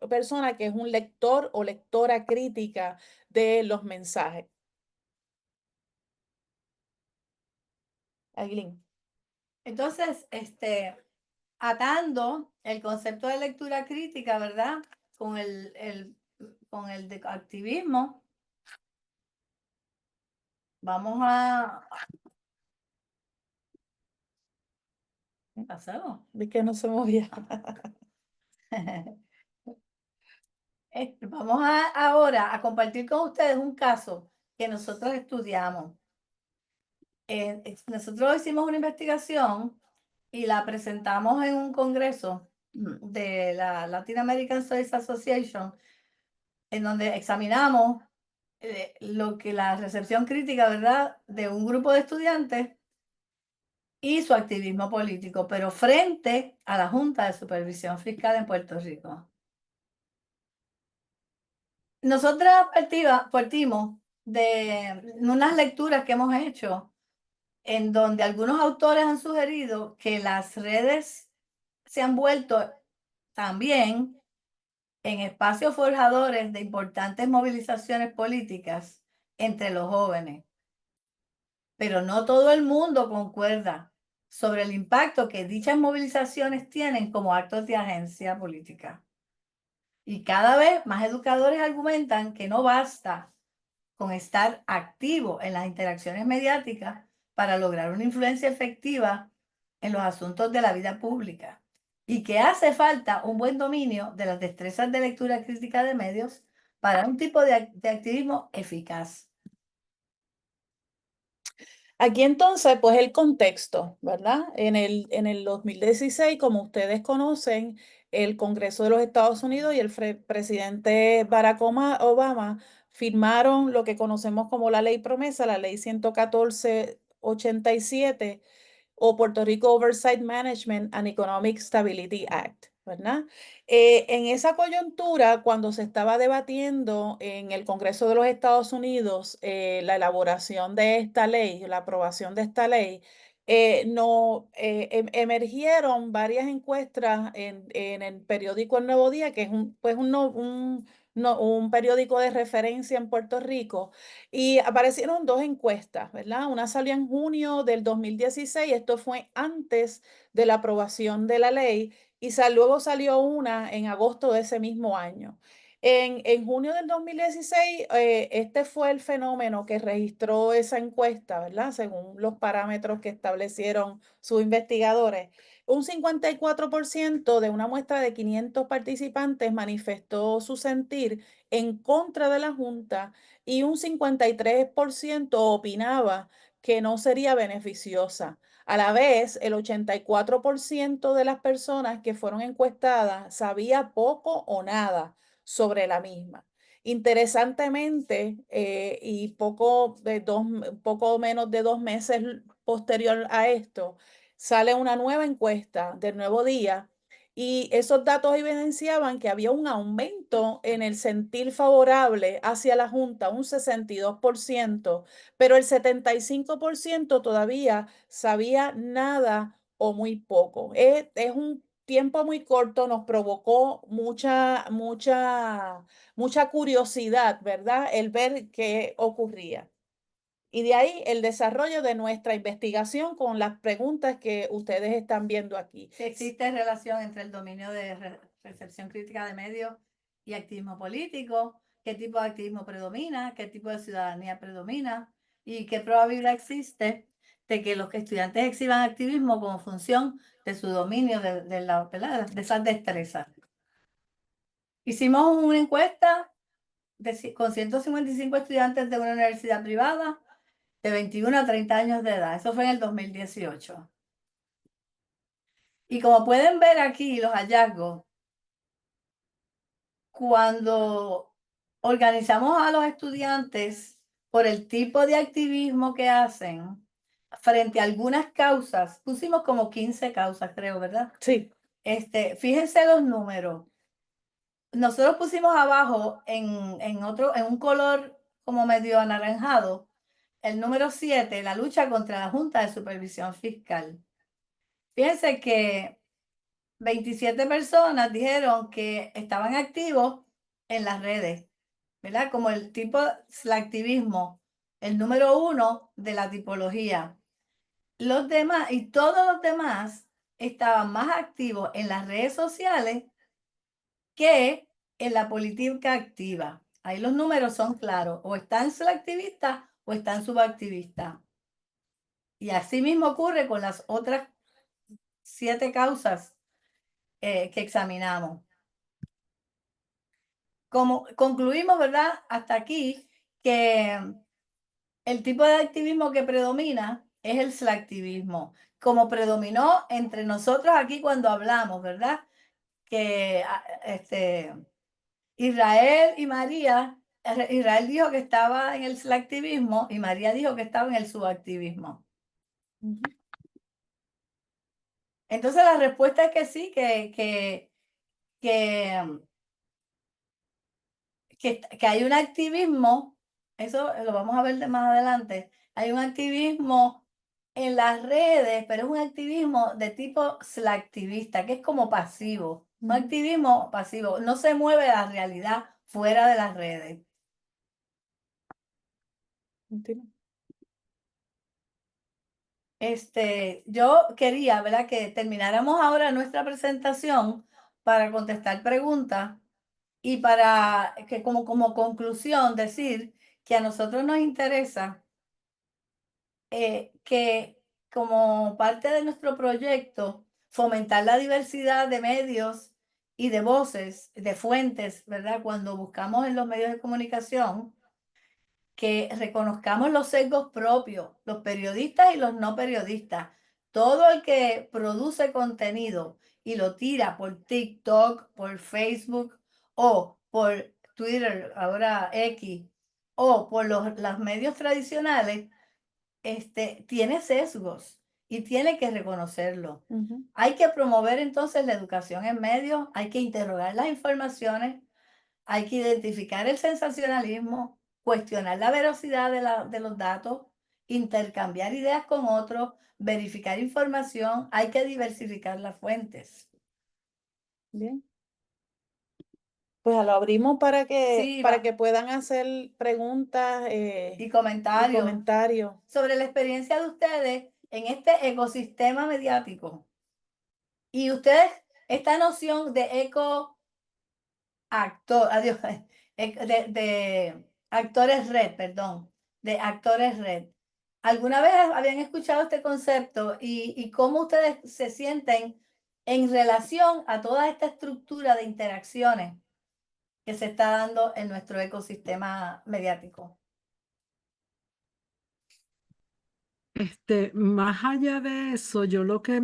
persona que es un lector o lectora crítica de los mensajes. Ailín. Entonces, atando el concepto de lectura crítica, ¿verdad? Con con el de activismo, vamos a... ¿Qué pasó? ¿De qué no se movía? Vamos ahora a compartir con ustedes un caso que nosotros estudiamos. Nosotros hicimos una investigación y la presentamos en un congreso de la Latin American Studies Association, en donde examinamos lo que la recepción crítica, ¿verdad?, de un grupo de estudiantes y su activismo político, pero frente a la Junta de Supervisión Fiscal en Puerto Rico. Nosotras partimos de unas lecturas que hemos hecho en donde algunos autores han sugerido que las redes se han vuelto también en espacios forjadores de importantes movilizaciones políticas entre los jóvenes. Pero no todo el mundo concuerda sobre el impacto que dichas movilizaciones tienen como actos de agencia política. Y cada vez más educadores argumentan que no basta con estar activo en las interacciones mediáticas para lograr una influencia efectiva en los asuntos de la vida pública y que hace falta un buen dominio de las destrezas de lectura crítica de medios para un tipo de activismo eficaz. Aquí entonces, pues el contexto, ¿verdad? En el 2016, como ustedes conocen, el Congreso de los Estados Unidos y el presidente Barack Obama firmaron lo que conocemos como la Ley Promesa, la Ley 11487 o Puerto Rico Oversight Management and Economic Stability Act, ¿verdad? En esa coyuntura, cuando se estaba debatiendo en el Congreso de los Estados Unidos la elaboración de esta ley, la aprobación de esta ley, emergieron varias encuestas en el periódico El Nuevo Día, que es un periódico de referencia en Puerto Rico, y aparecieron dos encuestas, ¿verdad? Una salió en junio del 2016, esto fue antes de la aprobación de la ley, y luego salió una en agosto de ese mismo año. En junio del 2016, este fue el fenómeno que registró esa encuesta, ¿verdad? Según los parámetros que establecieron sus investigadores. Un 54% de una muestra de 500 participantes manifestó su sentir en contra de la Junta y un 53% opinaba que no sería beneficiosa. A la vez, el 84% de las personas que fueron encuestadas sabía poco o nada sobre la misma. Interesantemente, y poco menos de 2 meses posterior a esto, sale una nueva encuesta del Nuevo Día y esos datos evidenciaban que había un aumento en el sentir favorable hacia la Junta, un 62%, pero el 75% todavía sabía nada o muy poco. Es un tiempo muy corto, nos provocó mucha curiosidad, ¿verdad? El ver qué ocurría. Y de ahí el desarrollo de nuestra investigación con las preguntas que ustedes están viendo aquí. Si existe relación entre el dominio de recepción crítica de medios y activismo político, qué tipo de activismo predomina, qué tipo de ciudadanía predomina y qué probabilidad existe de que los estudiantes exhiban activismo como función de su dominio de esas destrezas. Hicimos una encuesta con 155 estudiantes de una universidad privada de 21 a 30 años de edad. Eso fue en el 2018. Y como pueden ver aquí los hallazgos, cuando organizamos a los estudiantes por el tipo de activismo que hacen frente a algunas causas, pusimos como 15 causas, creo, ¿verdad? Sí. Fíjense los números. Nosotros pusimos abajo en un color como medio anaranjado, el número 7, la lucha contra la Junta de Supervisión Fiscal. Fíjense que 27 personas dijeron que estaban activos en las redes, ¿verdad? Como el tipo, el activismo, el número 1 de la tipología. Los demás, y todos los demás, estaban más activos en las redes sociales que en la política activa. Ahí los números son claros, o están selectivistas o están subactivistas. Y así mismo ocurre con las otras 7 causas que examinamos. como concluimos, ¿verdad? Hasta aquí que el tipo de activismo que predomina es el slacktivismo, como predominó entre nosotros aquí cuando hablamos, ¿verdad? Que Israel y María, Israel dijo que estaba en el slacktivismo y María dijo que estaba en el subactivismo. Ujú. Entonces la respuesta es que sí, que hay un activismo, eso lo vamos a ver de más adelante, hay un activismo en las redes, pero es un activismo de tipo slacktivista, que es como pasivo, un Ujú. activismo pasivo, no se mueve la realidad fuera de las redes. Continúa. Yo quería, ¿verdad?, que termináramos ahora nuestra presentación para contestar preguntas y para que como conclusión decir que a nosotros nos interesa que como parte de nuestro proyecto fomentar la diversidad de medios y de voces, de fuentes, ¿verdad? Cuando buscamos en los medios de comunicación, que reconozcamos los sesgos propios, los periodistas y los no periodistas. Todo el que produce contenido y lo tira por TikTok, por Facebook o por Twitter, ahora X, o por los medios tradicionales, tiene sesgos y tiene que reconocerlo. Ujú. Hay que promover entonces la educación en medios, hay que interrogar las informaciones, hay que identificar el sensacionalismo, cuestionar la veracidad de los datos, intercambiar ideas con otros, verificar información, hay que diversificar las fuentes. Bien. Pues lo abrimos para Sí, que puedan hacer preguntas y y comentarios comentarios. sobre la experiencia de ustedes en este ecosistema mediático. Y ustedes, esta noción de de actores red, perdón, de actores red. ¿Alguna vez habían escuchado este concepto y cómo ustedes se sienten en relación a toda esta estructura de interacciones que se está dando en nuestro ecosistema mediático? Más allá de eso, yo lo que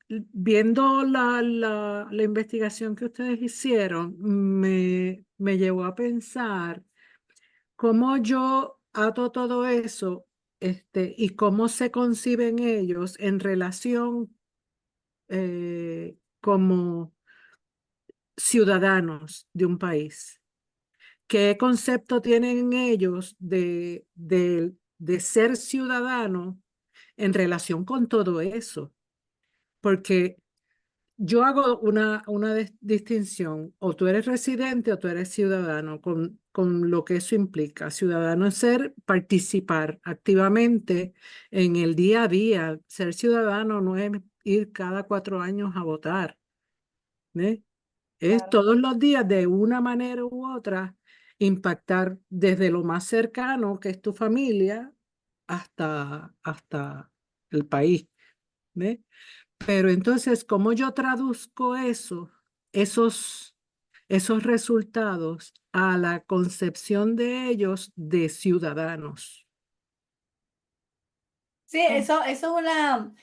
viendo la investigación que ustedes hicieron, me llevó a pensar cómo yo ato todo eso, y cómo se conciben ellos en relación como ciudadanos de un país. ¿Qué concepto tienen ellos de ser ciudadano en relación con todo eso? Porque yo hago una distinción, o tú eres residente o tú eres ciudadano, con lo que eso implica. Ciudadano es participar activamente en el día a día. Ser ciudadano no es ir cada 4 años a votar, ¿eh? Es Claro. todos los días, de una manera u otra, impactar desde lo más cercano, que es tu familia, hasta el país, ¿ves? Pero entonces, ¿cómo yo traduzco esos resultados a la concepción de ellos de ciudadanos? Sí, eso es una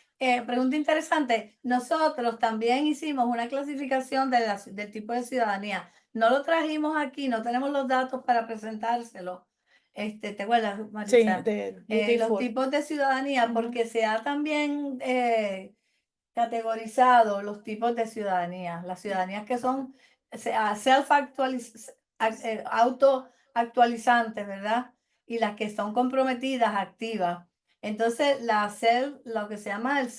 pregunta interesante. Nosotros también hicimos una clasificación del tipo de ciudadanía. No lo trajimos aquí, no tenemos los datos para presentárselo. ¿Te acuerdas, Sí, Maritza? de Los Beautiful. tipos de ciudadanía, Ujú. porque se ha también categorizado los tipos de ciudadanía. Las ciudadanías que son autoactualizantes, ¿verdad? Y las que son comprometidas, activas. Entonces, lo que se llama el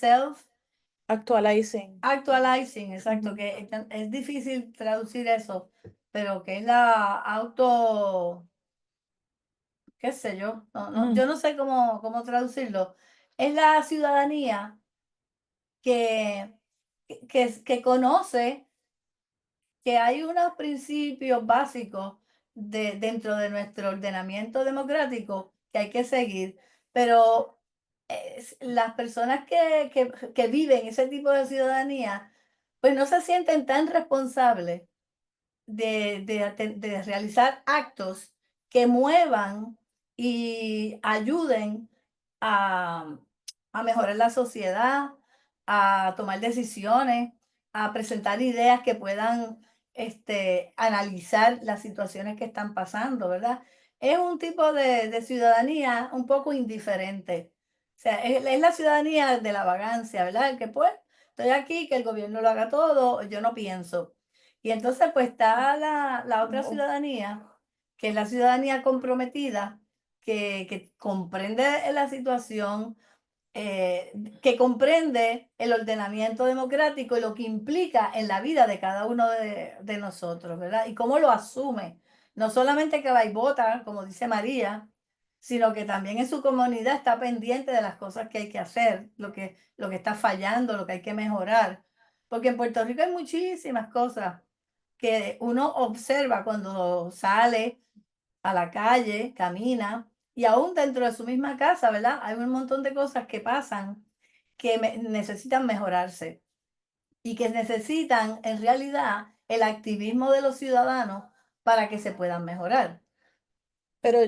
Actualizing. self-actualizing, exacto, Ujú. que es difícil traducir eso, pero que es la auto, qué sé yo, yo no sé cómo traducirlo. Es la ciudadanía que, que conoce que hay unos principios básicos dentro de nuestro ordenamiento democrático que hay que seguir, pero las personas que viven ese tipo de ciudadanía, pues no se sienten tan responsables de realizar actos que muevan y ayuden a, a mejorar la sociedad, a tomar decisiones, a presentar ideas que puedan analizar las situaciones que están pasando, ¿verdad? Es un tipo de ciudadanía un poco indiferente. O sea, es la ciudadanía de la vagancia, ¿verdad? El que pues, estoy aquí, que el gobierno lo haga todo, yo no pienso. Y entonces pues está la otra ciudadanía, que es la ciudadanía comprometida, que comprende la situación, que comprende el ordenamiento democrático y lo que implica en la vida de cada uno de nosotros, ¿verdad? Y cómo lo asume. No solamente que va y vota, como dice María, sino que también en su comunidad está pendiente de las cosas que hay que hacer, lo que está fallando, lo que hay que mejorar. Porque en Puerto Rico hay muchísimas cosas que uno observa cuando sale a la calle, camina, y aún dentro de su misma casa, ¿verdad? Hay un montón de cosas que pasan que necesitan mejorarse y que necesitan en realidad el activismo de los ciudadanos para que se puedan mejorar. Pero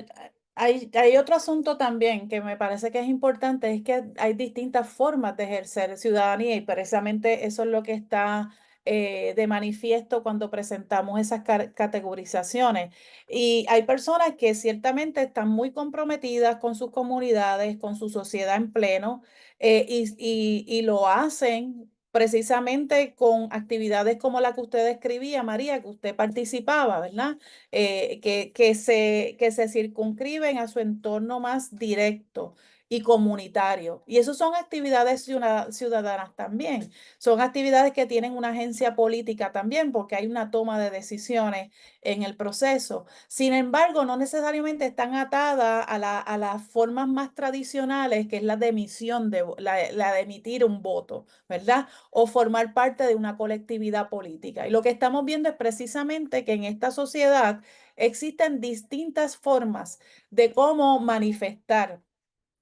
hay otro asunto también que me parece que es importante, es que hay distintas formas de ejercer ciudadanía y precisamente eso es lo que está de manifiesto cuando presentamos esas categorizaciones. Y hay personas que ciertamente están muy comprometidas con sus comunidades, con su sociedad en pleno, y lo hacen precisamente con actividades como la que usted describía, María, que usted participaba, ¿verdad? Que se circunscriben a su entorno más directo y comunitario. Y eso son actividades ciudadanas también. Son actividades que tienen una agencia política también, porque hay una toma de decisiones en el proceso. Sin embargo, no necesariamente están atadas a las formas más tradicionales, que es la de emisión, la de emitir un voto, ¿verdad? O formar parte de una colectividad política. Y lo que estamos viendo es precisamente que en esta sociedad existen distintas formas de cómo manifestar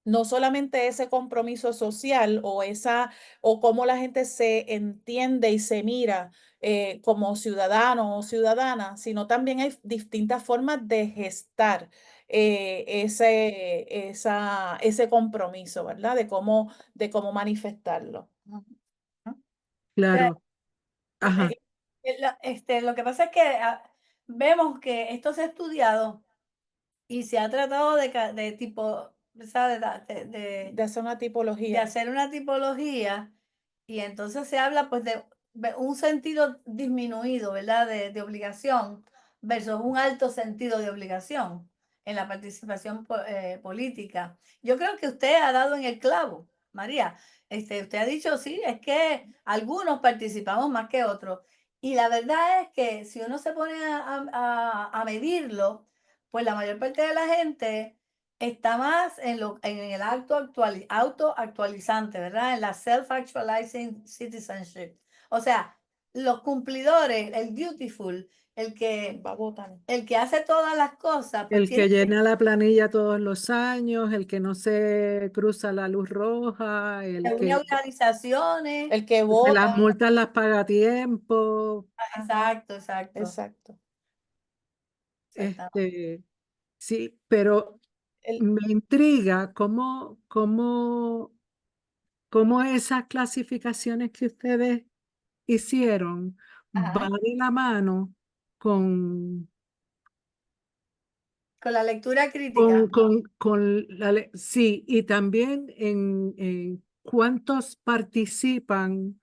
no solamente ese compromiso social o cómo la gente se entiende y se mira como ciudadano o ciudadana, sino también hay distintas formas de gestar ese compromiso, ¿verdad? De cómo manifestarlo. Claro. Ajá. Lo que pasa es que vemos que esto se ha estudiado y se ha tratado de tipo, ¿sabes? De hacer una De tipología. hacer una tipología y entonces se habla pues de un sentido disminuido, ¿verdad? De obligación versus un alto sentido de obligación en la participación política. Yo creo que usted ha dado en el clavo, María. Usted ha dicho, sí, es que algunos participamos más que otros. Y la verdad es que si uno se pone a medirlo, pues la mayor parte de la gente está más en el autoactualizante, ¿verdad? En la self-actualizing citizenship. O sea, los cumplidores, el dutiful, Va a votar. el que hace todas las cosas, pues El que llena la planilla todos los años, el que no se cruza la luz roja, el se une que a organizaciones. El que las vota. multas las paga a tiempo. Exacto, exacto. Exacto. Exactamente. Sí, pero El- me intriga cómo esas clasificaciones que ustedes hicieron Ajá. van de la mano con, Con la lectura crítica. sí, y también en cuántos participan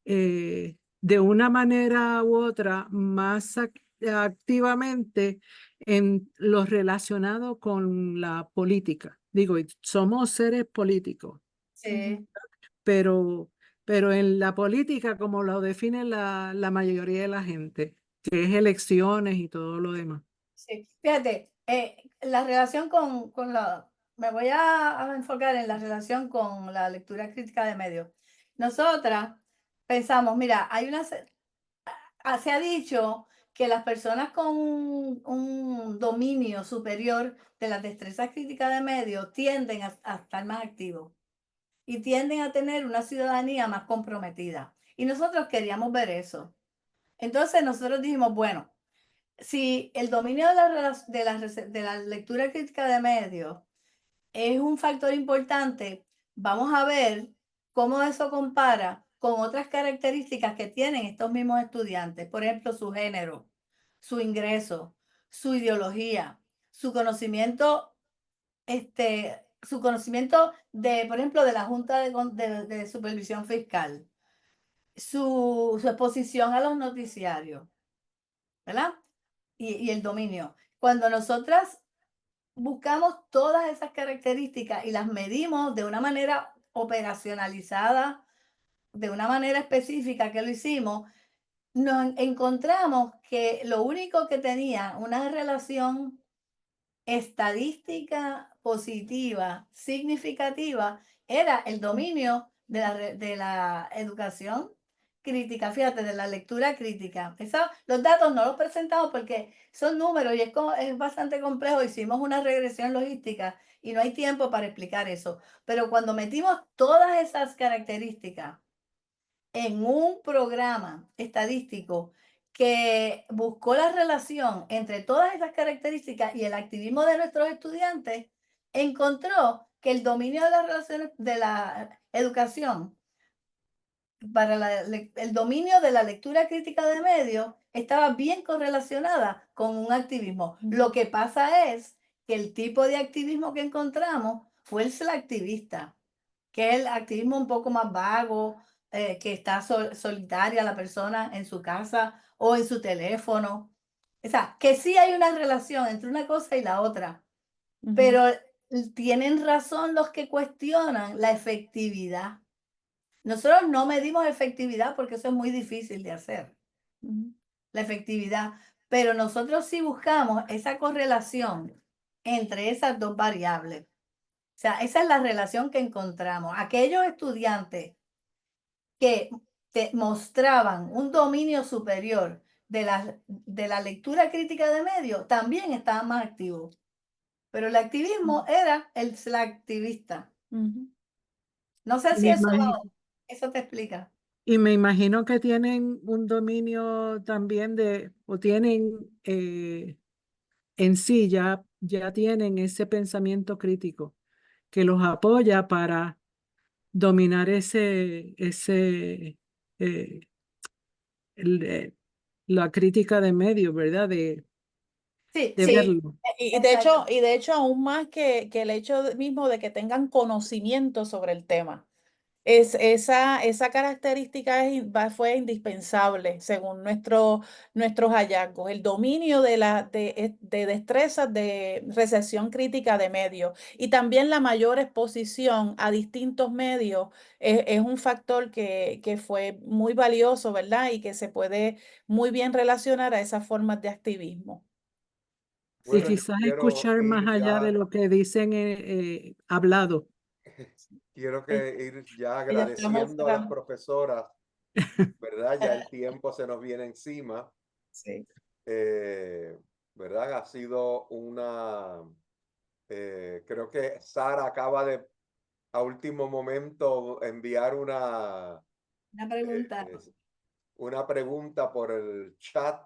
de una manera u otra más activamente en lo relacionado con la política. Digo, somos seres políticos, Sí. pero, pero en la política como lo define la mayoría de la gente, que es elecciones y todo lo demás. Sí, fíjate, la relación me voy a enfocar en la relación con la lectura crítica de medios. Nosotras pensamos, mira, se ha dicho que las personas con un dominio superior de las destrezas críticas de medios tienden a estar más activos y tienden a tener una ciudadanía más comprometida. Y nosotros queríamos ver eso. Entonces nosotros dijimos, bueno, si el dominio de de la lectura crítica de medios es un factor importante, vamos a ver cómo eso compara con otras características que tienen estos mismos estudiantes. Por ejemplo, su género, su ingreso, su ideología, su conocimiento, su conocimiento de, por ejemplo, de la Junta de Supervisión Fiscal, su exposición a los noticiarios, ¿verdad? Y el dominio. Cuando nosotras buscamos todas esas características y las medimos de una manera operacionalizada, de una manera específica que lo hicimos, nos encontramos que lo único que tenía una relación estadística positiva, significativa, era el dominio de la educación crítica, fíjate, de la lectura crítica. Los datos no los presentamos porque son números y es bastante complejo. Hicimos una regresión logística y no hay tiempo para explicar eso. Pero cuando metimos todas esas características en un programa estadístico que buscó la relación entre todas esas características y el activismo de nuestros estudiantes, encontró que el dominio de las relaciones de la educación para el dominio de la lectura crítica de medios estaba bien correlacionada con un activismo. Lo que pasa es que el tipo de activismo que encontramos fue el selectivista, que es el activismo un poco más vago, que está solitaria la persona en su casa o en su teléfono. O sea, que sí hay una relación entre una cosa y la otra, pero tienen razón los que cuestionan la efectividad. Nosotros no medimos efectividad porque eso es muy difícil de hacer, la efectividad, pero nosotros sí buscamos esa correlación entre esas dos variables. O sea, esa es la relación que encontramos. Aquellos estudiantes que mostraban un dominio superior de la lectura crítica de medios también estaban más activos. Pero el activismo era el selectivista. No sé Y si me eso imagi- te explica. y me imagino que tienen un dominio también o tienen en sí ya tienen ese pensamiento crítico que los apoya para dominar eh, la crítica de medios, ¿verdad? Sí, De sí, verlo. exacto. Y de hecho aún más que el hecho mismo de que tengan conocimiento sobre el tema. Esa característica fue indispensable según nuestros hallazgos. El dominio de destrezas de recepción crítica de medios y también la mayor exposición a distintos medios es un factor que fue muy valioso, ¿verdad? Y que se puede muy bien relacionar a esas formas de activismo. Sí, Bueno, yo quizás quiero escuchar más ir allá de ya, lo que dicen hablado. quiero Eh, que ir ya Ya estamos agradeciendo a las cerrando. profesoras, ¿verdad? Ya el tiempo se nos viene encima. Sí. eh, ¿Verdad? Ha sido creo que Sara acaba de a último momento enviar Una pregunta. una pregunta por el chat.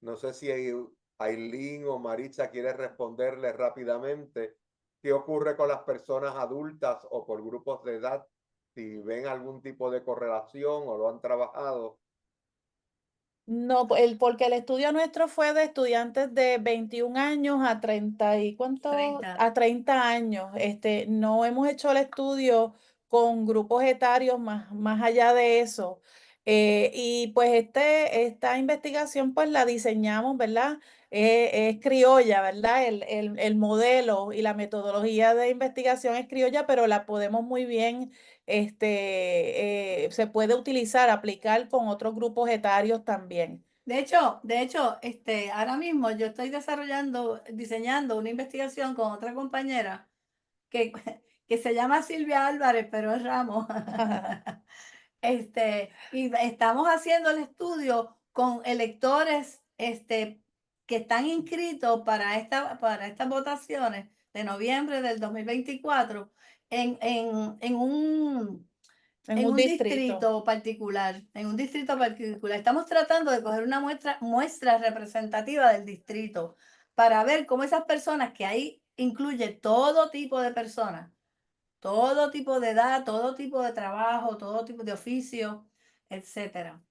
No sé si Aileen o Maritza quiere responderle rápidamente. ¿Qué ocurre con las personas adultas o por grupos de edad? Si ven algún tipo de correlación o lo han trabajado. No, porque el estudio nuestro fue de estudiantes de 21 años a 30 y ¿cuánto? 30. A 30 años. No hemos hecho el estudio con grupos etarios más allá de eso. Y pues esta investigación pues la diseñamos, ¿verdad? Es criolla, ¿verdad? El modelo y la metodología de investigación es criolla, pero la podemos muy bien se puede utilizar, aplicar con otros grupos etarios también. De hecho, ahora mismo yo estoy diseñando una investigación con otra compañera que, que se llama Silvia Álvarez, pero es Ramos. Y estamos haciendo el estudio con electores que están inscritos para estas votaciones de noviembre del 2024 en un En en un un distrito. distrito particular, en un distrito particular. Estamos tratando de coger una muestra representativa del distrito para ver cómo esas personas, que ahí incluye todo tipo de personas, todo tipo de edad, todo tipo de trabajo, todo tipo de oficio, etcétera.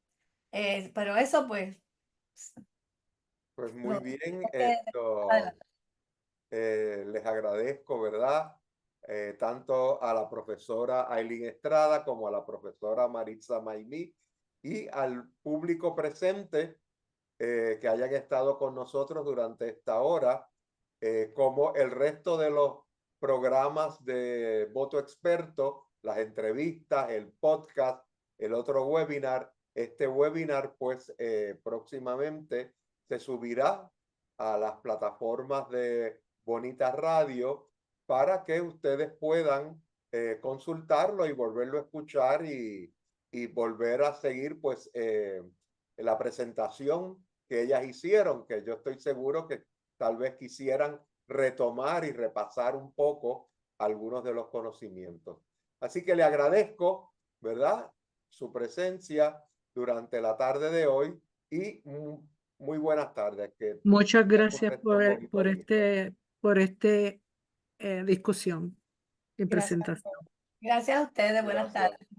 Pero eso pues Pues muy lo bien, tengo que adelantar. les agradezco, ¿verdad? Tanto a la profesora Ailín Estrada como a la profesora Maritza Maimí y al público presente que hayan estado con nosotros durante esta hora, como el resto de los programas de Voto Experto, las entrevistas, el podcast, el otro webinar. Este webinar, pues, próximamente se subirá a las plataformas de Bonita Radio para que ustedes puedan consultarlo y volverlo a escuchar y volver a seguir, pues, la presentación que ellas hicieron, que yo estoy seguro que tal vez quisieran retomar y repasar un poco algunos de los conocimientos. Así que le agradezco, ¿verdad?, su presencia durante la tarde de hoy y muy buenas tardes. Que Muchas gracias resto bonito por día. este discusión y Gracias. presentación. Gracias a ustedes, buenas Gracias. tardes.